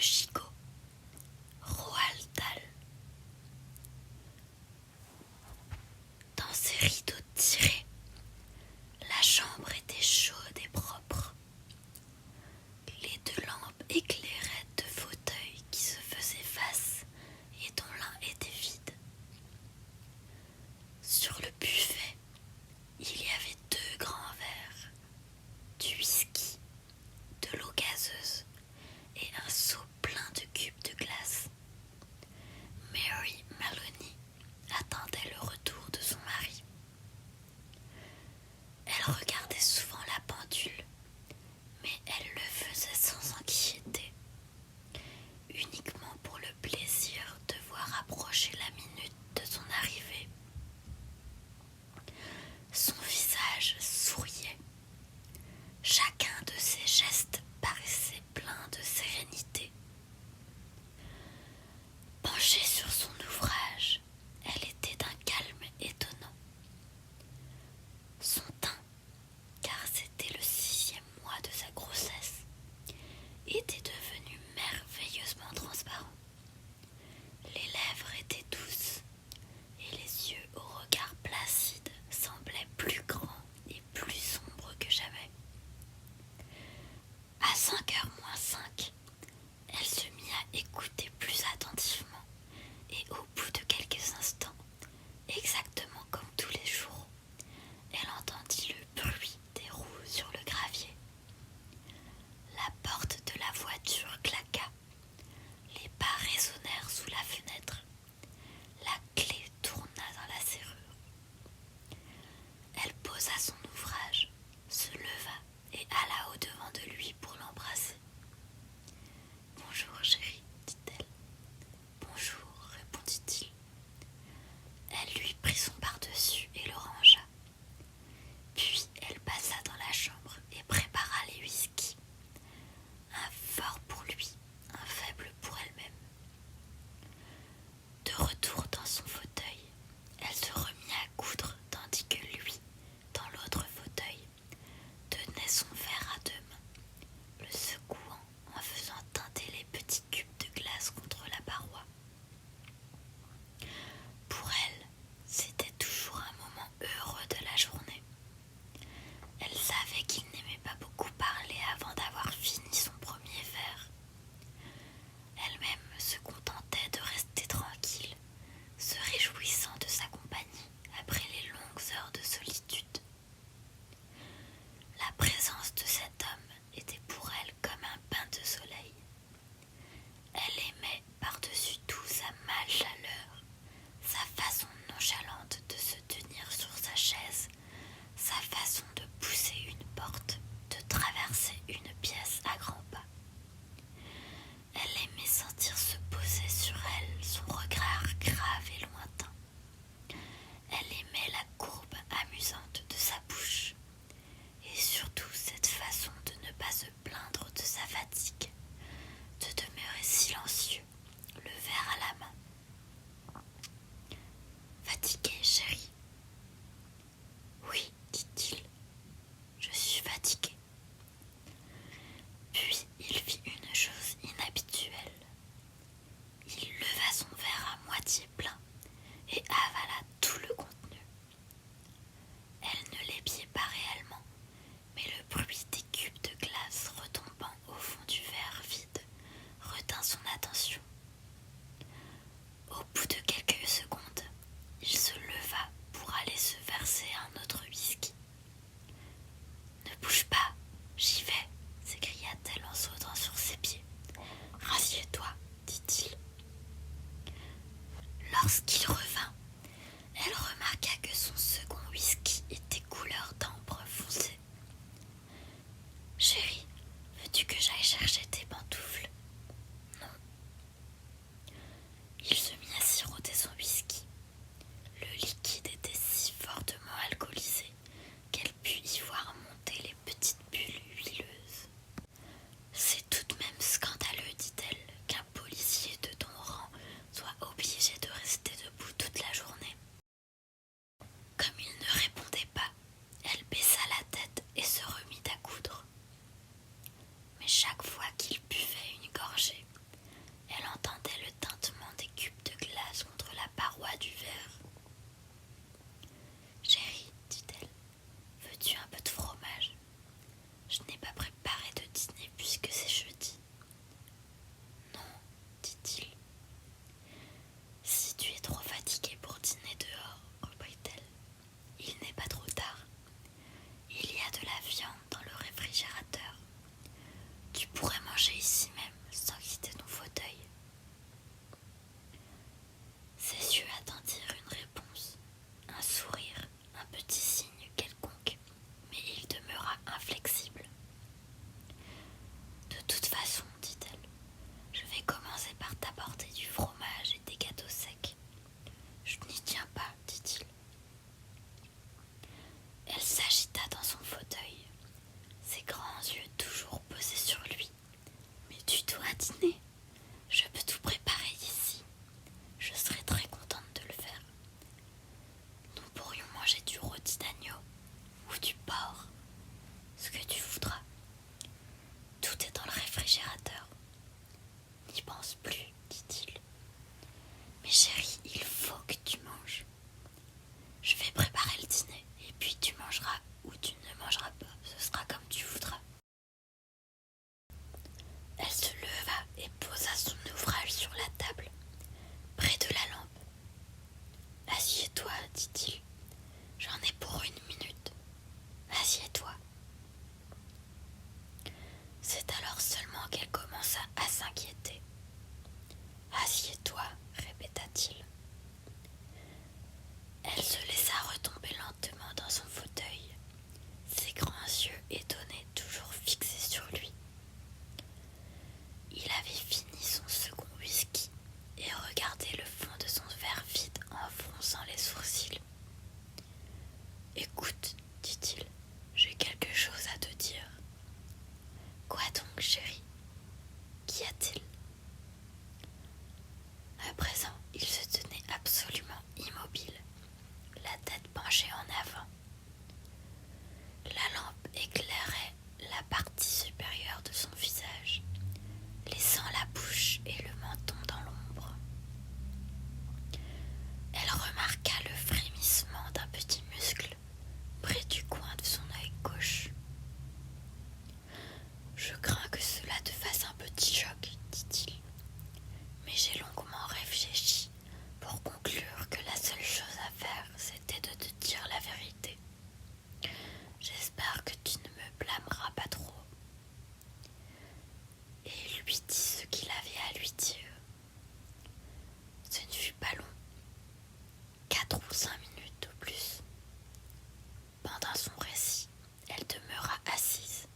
gigot, Roald Dahl. Dans ses rideaux tirés, la chambre était chaude et propre. Les deux lampes éclairaient deux fauteuils qui se faisaient face et dont l'un était vide. Sur le buffet, il y avait deux grands verres, du whisky, de l'eau gazeuse et un seau plein de cubes de glace. Mary Maloney attendait le retour de son mari. Elle regardait souvent la pendule, mais elle le faisait sans anxiété, uniquement pour le plaisir de voir approcher la minute de son arrivée. Son visage souriait. Chacun de ses gestes paraissait plein de sérénité. Penchée sur son ouvrage, elle était d'un calme étonnant. Son teint, car c'était le 6e mois de sa grossesse, était devenu merveilleusement transparent. Les lèvres étaient douces et les yeux au regard placide semblaient plus grands et plus sombres que jamais. À 5h moins 5, elle se mit à écouter plus attentivement et au bout de quelques instants, exactement comme tous les jours, elle entendit le bruit des roues sur le gravier. La porte de la voiture claqua, les pas résonnèrent sous la fenêtre, la clé tourna dans la serrure. Elle posa son ouvrage, se leva et alla au-devant de lui pour l'embrasser. « Bonjour chérie, dit-elle. « Bonjour, répondit-il. Elle lui prit son dîner. Je peux tout préparer ici. Je serai très contente de le faire. Nous pourrions manger du rôti d'agneau ou du porc, ce que tu voudras. Tout est dans le réfrigérateur. N'y pense plus, dit-il. Mais chérie, il faut que tu manges. Je vais préparer le dîner et puis tu mangeras ou tu ne mangeras pas. Ce sera comme tu voudras. Elle se leva et posa son ouvrage sur la table, près de la lampe. Assieds-toi, dit-il. J'en ai pour 1 minute. Assieds-toi. C'est alors seulement qu'elle commença à s'inquiéter. Assieds-toi, répéta-t-il. Elle se laissa retomber lentement dans son fauteuil, ses grands yeux étonnés toujours fixés sur lui. Il avait fini son second whisky et regardait le fond de son verre vide en fronçant les sourcils. Écoute, dit-il, j'ai quelque chose à te dire. Quoi donc, chérie? Qu'y a-t-il? À présent, il se tenait absolument immobile, la tête penchée en avant. La lampe éclairait la partie supérieure de son visage, laissant la bouche et le menton dans l'ombre. Elle remarqua le frémissement d'un petit muscle près du coin de son œil gauche. Je crains que cela te fasse un petit choc, dit-il, mais j'ai longuement réfléchi pour conclure que la seule chose à faire, c'était de te dire la vérité. J'espère que tu ne me blâmeras pas trop. Et il lui dit ce qu'il avait à lui dire. Ce ne fut pas long, 4 ou 5 minutes au plus. Pendant son récit, elle demeura assise.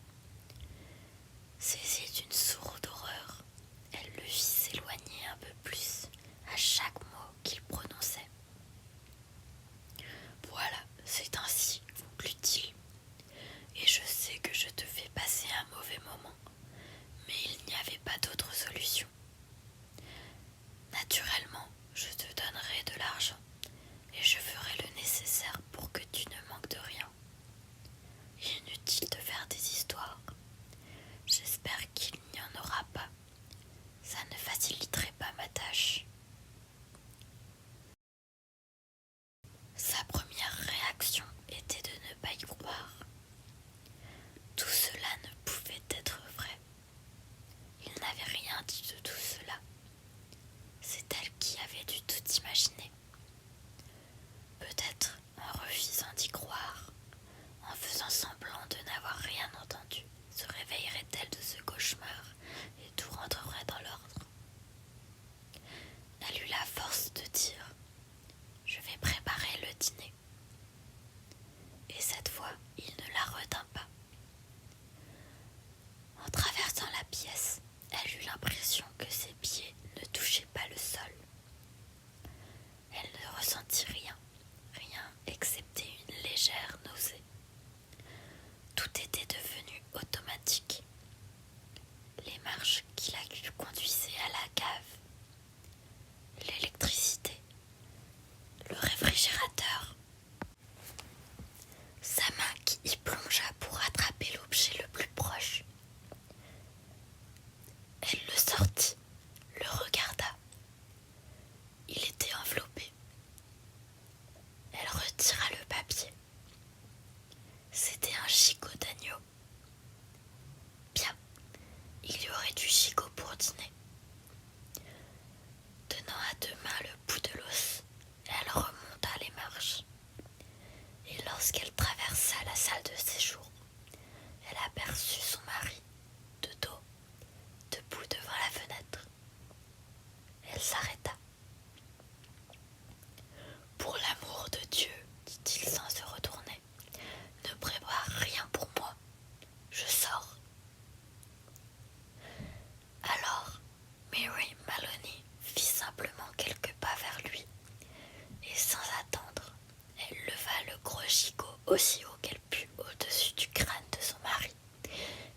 Saisie d'une sourde horreur, elle le vit s'éloigner un peu plus à chaque mot qu'il prononçait. Voilà, c'est ainsi, conclut-il. Et je sais que je te fais passer un mauvais moment, mais il n'y avait pas d'autre solution. Naturellement, je te donnerai de l'argent et je ferai le nécessaire pour que tu ne manques de rien. Inutile de faire des histoires. J'espère qu'il n'y en aura pas. Ça ne faciliterait pas ma tâche. Sa première réaction était de ne pas y croire. Tout cela ne pouvait être vrai. Il n'avait rien dit de tout cela. C'est elle qui avait dû tout imaginer. Peut-être en refusant d'y croire, en faisant semblant de n'avoir rien entendu, se réveillerait-elle de ce cauchemar et tout rentrerait dans l'ordre. Elle eut la force de dire « Je vais préparer le dîner ». Et cette fois, il ne la retint pas. En traversant la pièce, elle eut l'impression que ses pieds ne touchaient pas le sol. Elle ne ressentit rien excepté une légère nausée. Tout était devenu automatique. Les marches qui la conduisaient à la cave, l'électricité, le réfrigérateur, sa main qui y plongea pour attraper l'objet le plus proche. Elle le sortit, le regarda. Il était enveloppé. Elle retira le papier. C'était un gigot d'agneau. Bien, il y aurait du gigot pour dîner. Tenant à 2 mains le bout de l'os, elle remonta les marches. Et lorsqu'elle traversa la salle de séjour, elle aperçut son mari, de dos, debout devant la fenêtre. Elle s'arrêta. Pour l'amour de Dieu, dit-il sans se retourner, ne prépare rien pour moi. Je sors. Alors, Mary Maloney fit simplement quelques pas vers lui, et sans attendre, elle leva le gros gigot aussi haut qu'elle put au-dessus du crâne de son mari,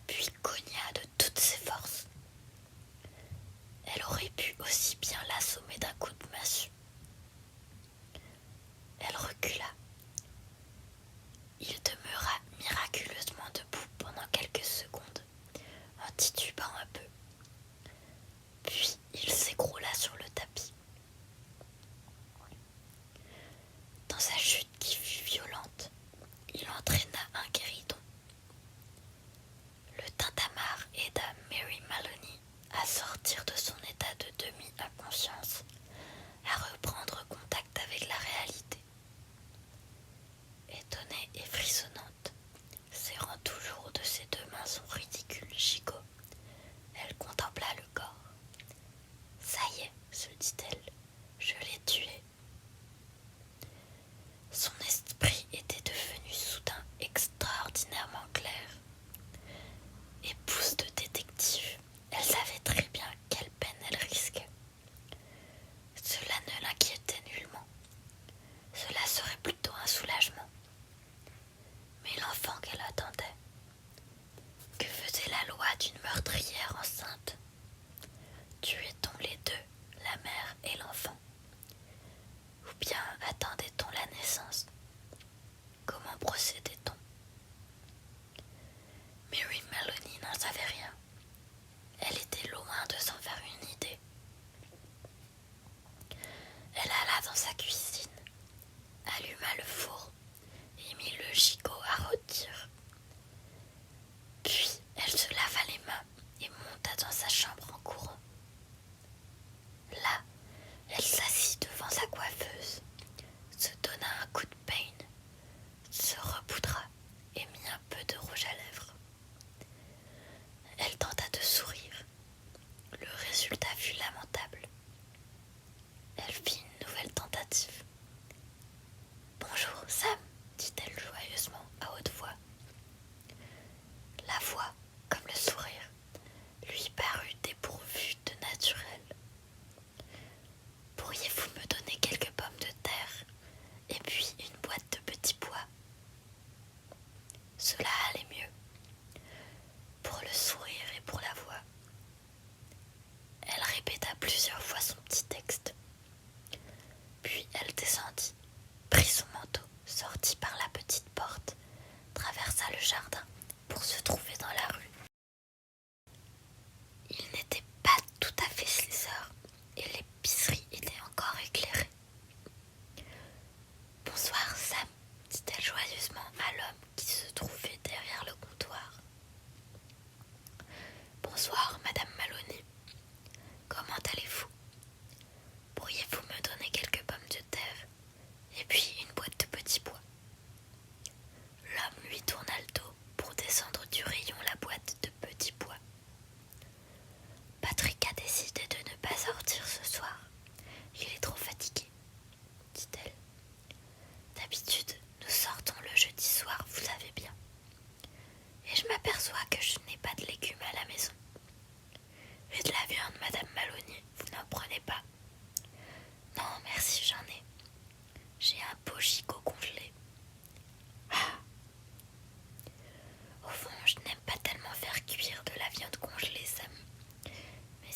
puis cogna de toutes ses forces. Elle aurait pu aussi bien l'assommer d'un coup de massue. Elle recula. Il demeura miraculeusement debout pendant quelques secondes, en titubant un peu. Puis il s'écroula sur le tapis. Dans sa chute qui fut violente, il entraîna un guéridon. Le tintamarre aida Mary Maloney à sortir de son état de demi-inconscience, à reprendre contact avec la réalité. Étonnée et frissonnante, serrant toujours de ses deux mains son ridicule gigot, elle contempla le corps. « Ça y est, se dit-elle, je l'ai tué. » Son esprit était devenu soudain extraordinairement clair. Épouse de détective, elle savait très bien quelle peine elle risquait. Cela ne l'inquiétait nullement. Cela serait plutôt un soulagement. Mais l'enfant qu'elle attendait, que faisait la loi d'une meurtrière enceinte? Tuait-on les deux, la mère et l'enfant? Ou bien attendait-on la naissance? Comment procédait-on? Mary Maloney n'en savait rien. Elle était loin de s'en faire une idée. Elle alla dans sa cuisine, alluma le four et mit le gigot à rôtir. Puis elle se lava les mains et monta dans sa chambre en courant. Là, elle s'assit devant sa coiffeuse, se donna un coup de peigne, se repoudra et mit un peu de rouge à lèvres. Elle tenta de sourire. Le résultat fut lamentable. Elle fit une nouvelle tentative. « Bonjour, Sam, dit-elle joyeusement à haute voix. La voix, comme le sourire, lui parut dépourvue de naturel. « Pourriez-vous me donner quelques pommes de terre et puis une boîte de petits pois ?» Cela allait mieux, pour le sourire et pour la voix. Elle répéta plusieurs fois son petit texte. Puis elle descendit, prit son manteau, sortit par la petite porte, traversa le jardin pour se trouver dans la rue. Il n'était pas tout à fait 6 heures et l'épicerie était encore éclairée. « Bonsoir, Sam, » dit-elle joyeusement à l'homme qui se trouvait derrière le comptoir. « Bonsoir, Madame Maloney. Comment allez-vous? Pourriez-vous me donner quelques pommes de terre et puis une boîte de petits pois ?» L'homme lui tourna le dos pour descendre du rayon la boîte de petits pois. « Patrick a décidé de ne pas sortir ce soir. Il est trop fatigué, » dit-elle. « D'habitude, nous sortons le jeudi soir, vous savez bien. Et je m'aperçois que je n'ai pas de légumes à la maison. Et de la viande, Madame Maloney, vous n'en prenez pas? » « Non, merci, j'en ai. J'ai un beau gigot congelé. » Ah! Au fond, je n'aime pas tellement faire cuire de la viande congelée, Sam. Mais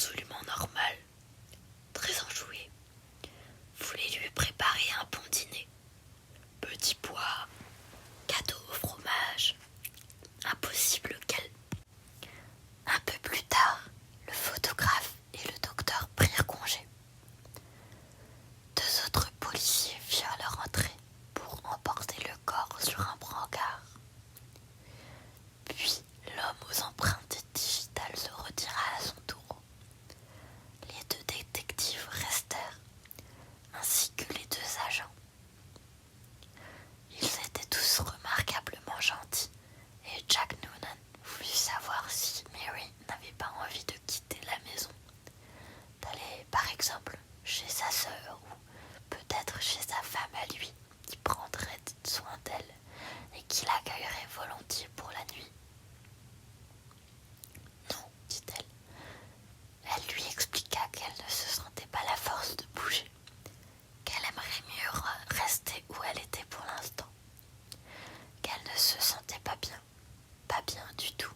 absolument normal, très enjoué, voulait lui préparer un bon dîner. Petits pois, gâteau au fromage, impossible qu'elle. Un peu plus tard, le photographe et le docteur prirent congé. Deux autres policiers firent leur entrée pour emporter le corps sur un brancard. Puis l'homme aux empreintes digitales se retira à son tour. Les deux détectives restèrent, ainsi que les deux agents. Ils étaient tous remarquablement gentils, et Jack Noonan voulut savoir si Mary n'avait pas envie de quitter la maison, d'aller par exemple chez sa sœur ou peut-être chez sa femme à lui, qui prendrait soin d'elle et qui l'accueillerait volontiers pour la nuit. Non, dit-elle. Elle lui expliqua qu'elle ne se sentait pas la force de bouger, qu'elle aimerait mieux rester où elle était pour l'instant, qu'elle ne se sentait pas bien du tout.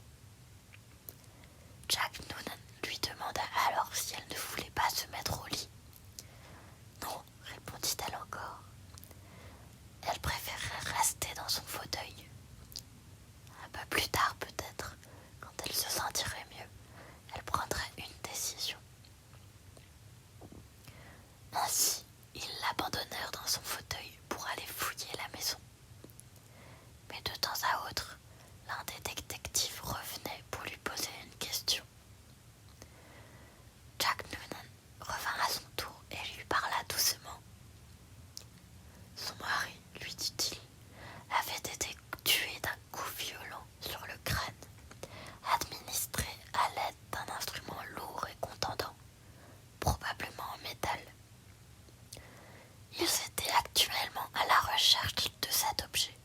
Jack Noonan lui demanda alors si elle ne voulait pas se mettre au lit. Non, répondit-elle encore. Elle préférerait rester dans son fauteuil. Un peu plus tard peut-être, quand elle se sentirait mieux, elle prendrait une décision. Ainsi, ils l'abandonnèrent dans son fauteuil pour aller fouiller la maison. Mais de temps à autre, l'un des détectives revenait pour lui poser une question. Jack Noonan revint à son tour et lui parla doucement. Son mari, lui dit-il, avait été tué d'un coup violent sur le crâne, administré à l'aide d'un instrument lourd et contondant, probablement en métal. Ils étaient actuellement à la recherche de cet objet.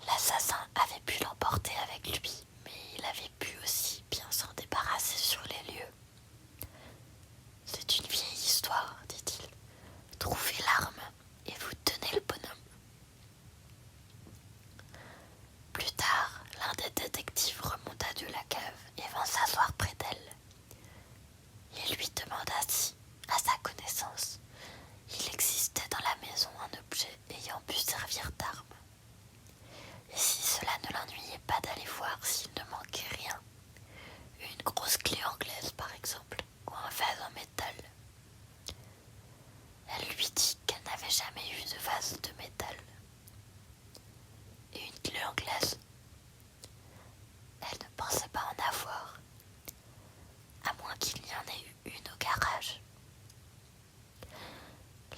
L'assassin avait pu l'emporter avec lui, mais il avait pu aussi bien s'en débarrasser sur les lieux. C'est une vieille histoire, dit-il. Trouvez l'arme et vous tenez le bonhomme. Plus tard, l'un des détectives remonta de la cave et vint s'asseoir près d'elle. Il lui demanda si, à sa connaissance, il existait dans la maison un objet ayant pu servir d'arme. Et si cela ne l'ennuyait pas d'aller voir s'il ne manquait rien, une grosse clé anglaise par exemple, ou un vase en métal. Elle lui dit qu'elle n'avait jamais eu de vase de métal. Et une clé anglaise, elle ne pensait pas en avoir, à moins qu'il y en ait eu une au garage.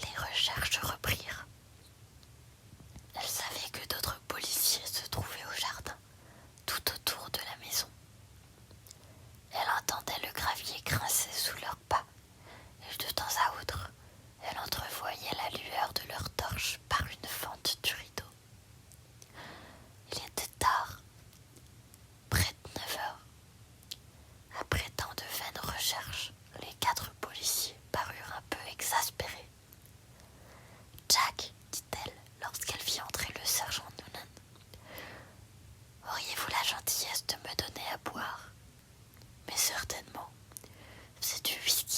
Les recherches reprirent. Elle savait que d'autres policiers se trouvaient au jardin, tout autour de la maison. Elle entendait le gravier grincer sous leurs pas, et de temps à autre, elle entrevoyait la lueur de leurs torches par une fente du rideau. Il était tard, près de 9 heures. Après tant de vaines recherches, les 4 policiers parurent un peu exaspérés. « Jack, dit-elle, lorsqu'elle vit entrer le sergent Noonan, auriez-vous la gentillesse de me donner à boire ? Mais certainement, c'est du whisky